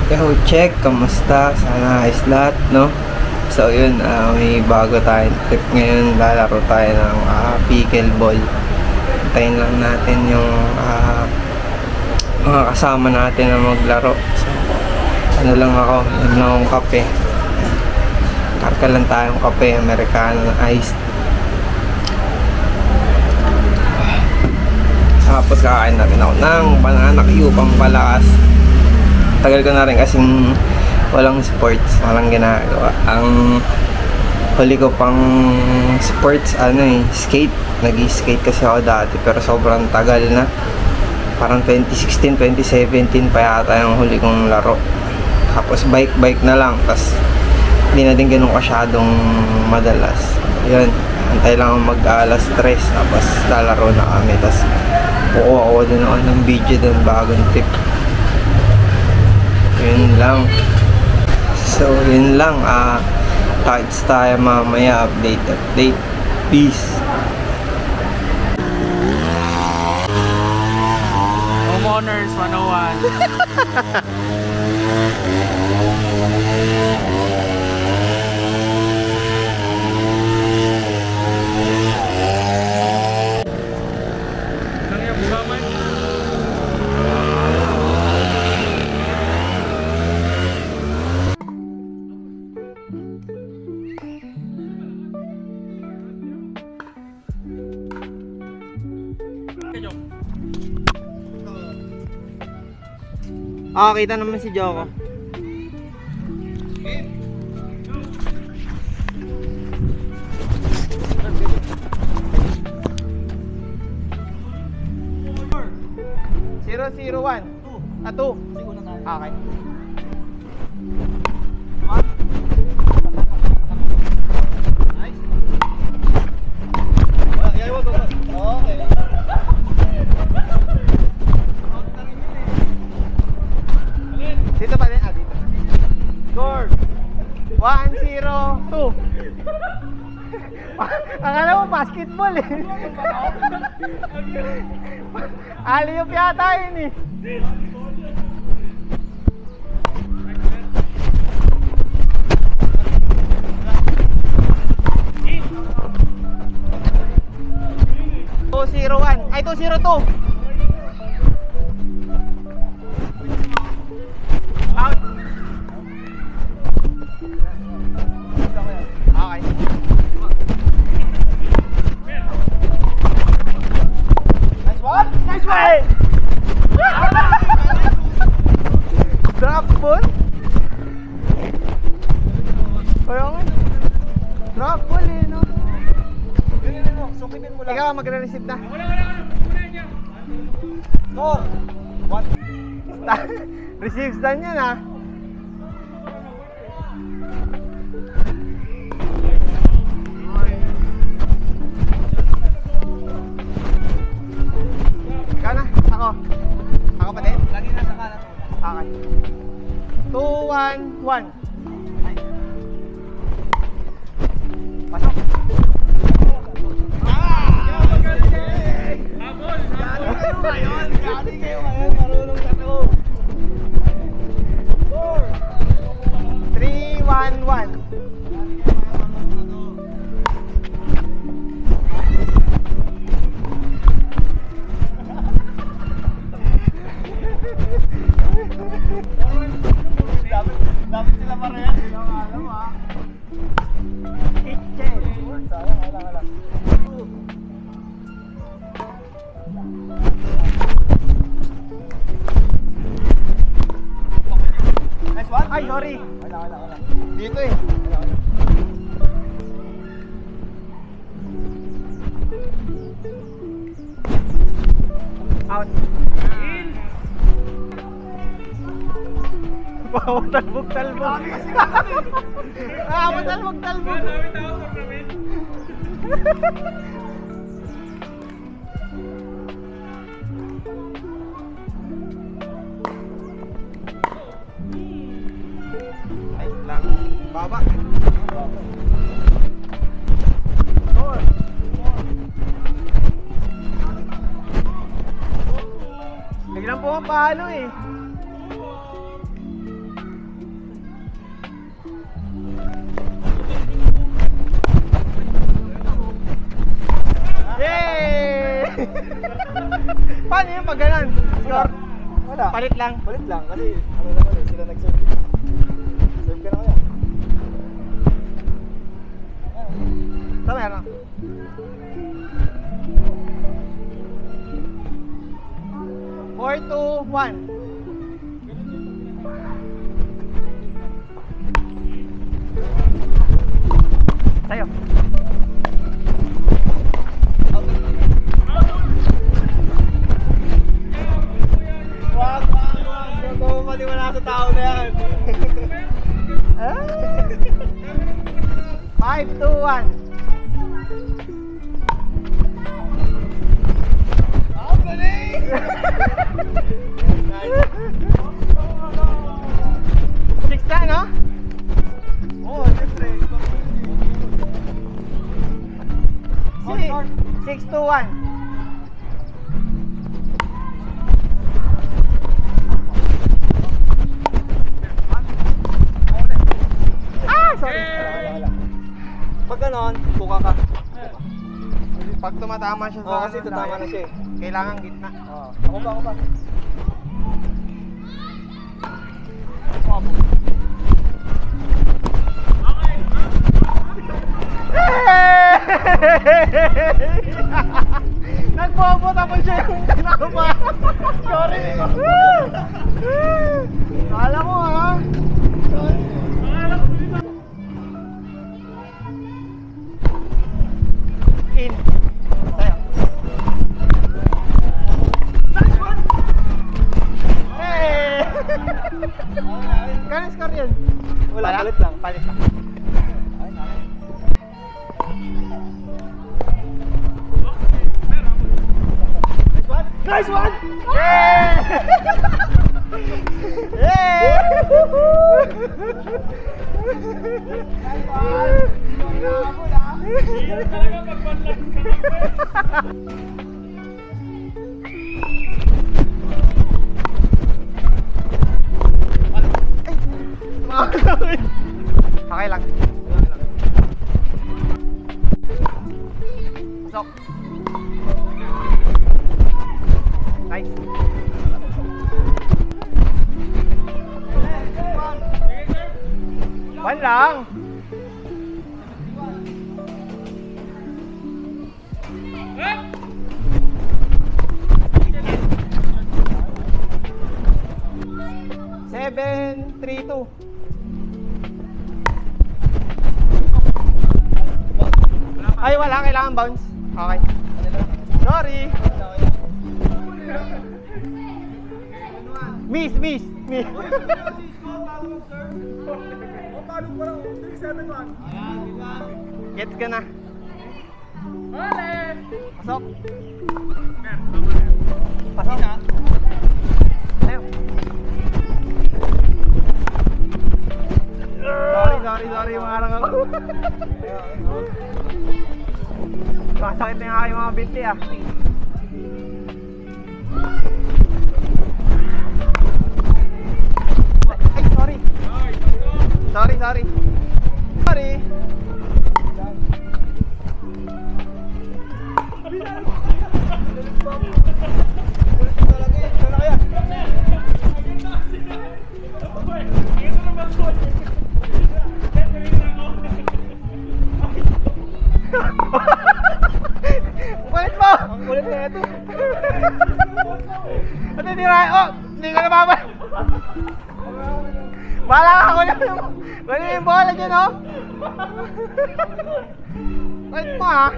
Yo, check, kamusta? Sana ayos lahat, no? So yun, may bago tayong trip ngayon. Lalaro tayo ng pickleball. Hintayin lang natin yung mga kasama natin na maglaro. So, ano lang ako, yun lang akong kape. Karka lang tayong kape, Americano na iced. Tapos kakain natin ako ng banana Q, pampalakas. Tagal ko na rin kasing walang sports, walang ginagawa. Ang huli ko pang sports, skate. Nag-skate kasi ako dati, pero sobrang tagal na. Parang 2016, 2017 pa yata yung huli kong laro. Tapos bike na lang, tapos hindi na din ganun kasyadong madalas. Yun, antay lang mag-alas 3, tapos lalaro na kami. Tapos kukuha din ako ng video doon, bagong tip. Yun lang. So yun lang, thoughts tayo mamaya, update. Peace. Homeowners 101. Kita naman si Joko. Zero, 1, 2. Okay. Dito pa rin, dito. Score 1-0-2. Akala mo basketball eh. Aliyop yata yun eh. Two 0-1. Ay 2-0-2. Drop ball? Drop ball eh, no? Sukitin mo lang. Ikaw magre-receive na. Wala. Score 1. Receive stand yan ah. Ikaw na, ako pa din? Lagi nasa kanan. Okay. 2-1-1. Pasok. Galing kayo ngayon, marunong na to. Score 3-1-1. Dapat sila parehas, hindi lang alam ha. Kitchen. Wala. Nice one? Ay, sorry. Wala. Dito eh. Out. Talbog. Talbog. Ay, lang. Baba. Biglang pumapalo eh. Paano yun pag ganun? Score? Wala. Palit lang. Palit lang kasi ano naman eh, sila nag-serve. Serve ka na kaya. Tama yan. 4, 2, 1. Tayo. Wag. Huwag maniwala sa tao na yan. 5, 2, 1. Ang galing! Six na, no? Oo, siyempre. 6, 2, 1. Ah, sorry. Pag ganon, buka ka. Pag tumatama siya sa Oo, kasi tatama na siya eh. kailangan gitna. Oo. Ako ba? Nagbobo tapos siya yung tinama. Sorry. Kala ko ha. Sorry. In. Tayo. Nice one! Hey! Kano score yun? Wala, palit lang. Palit lang. Nice one! Yay! Yay! Okay lang. Pasok. Nice. One lang. Seven, 3, 2. Ay, wala. Kailangan bounce. Okay. Sorry. Miss. Gets ka na. Pasok. Pasok na. Ayaw. Sorry. Marang ako. Masakit na yung aking mga binti ah. Ay, sorry. Sorry. Kulit mo! Ang kulit na ito. Pati tira, oh! Hindi ka nababay! Bahala ka, wala yung bola dyan, oh! Kulit mo, ha?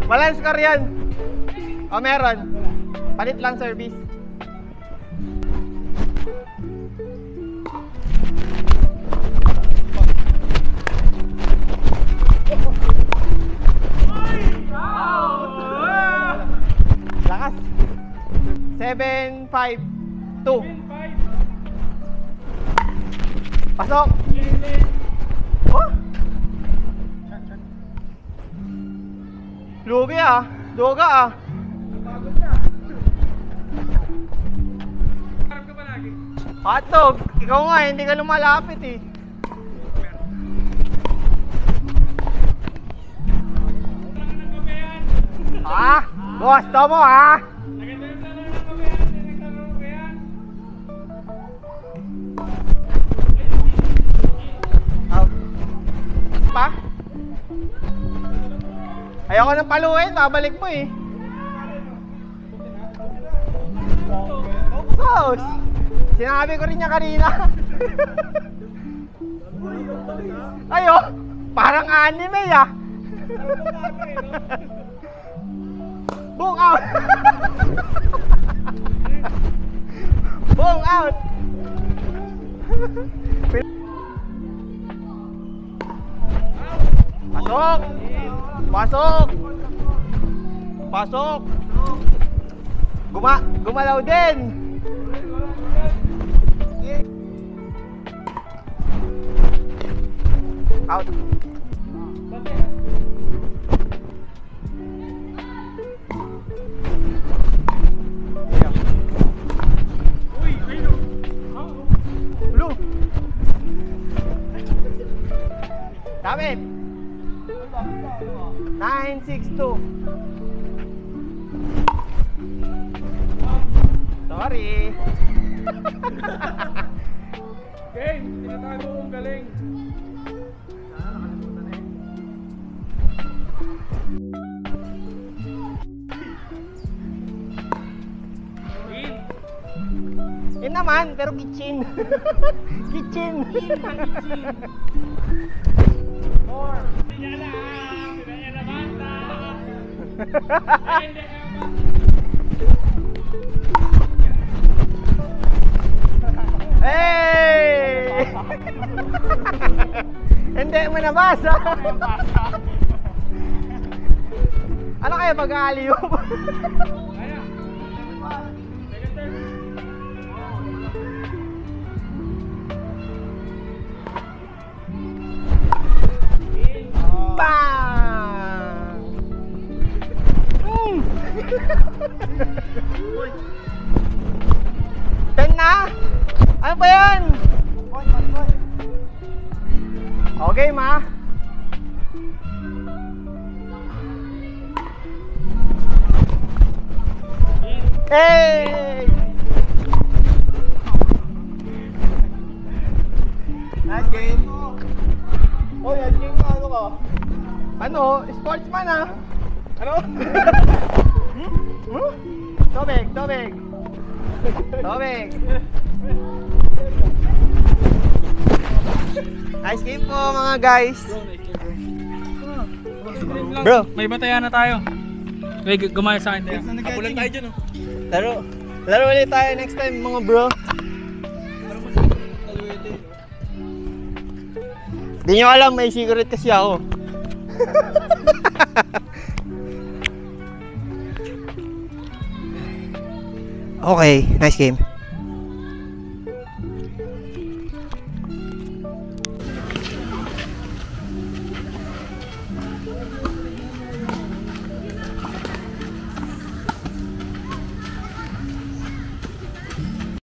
Walang score yan. O meron. Palit lang service. Lakas. 7, 5, 2. Pasok! Oh! Lugi ah! Duga ah! Harap ka ba lagi? Hotdog! Ikaw nga, hindi ka lumalapit eh. Ah! Gusto mo ah! Nagandang lang ng kabayan, nagtanong ko yan. Out. Pa? Ayoko nang paluin, babalik mo eh. Sos! Sinabi ko rin niya kanina. Ayo, parang anime ah. Boom out! Boom out! Pasok! Pasok! Pasok! Gumalaw din! Out! Uy, ayun o. Blue! David! 962. Sorry. Game, tinatago kong galing. Yun naman, pero kitchen. Kitchen. More. Pinala, pinala bata. Hey! Hindi mo nabasa. Ano kaya mag-aaliw? Kaya. Second turn. Bang! Ten na? Ano ba yan? Okay, ma. Hey! Last game. Oh, last game na ano ka? Ano? Sportsman ah. Ano? Tubig, tubig. Tubig. Nice game po mga guys. Bro, May batayan na tayo. May gumaya sa akin tayo. Kapulan tayo dyan, oh. laro ulit tayo next time mga bro. Di nyo alam, may secret kasi ako. Okay, nice game.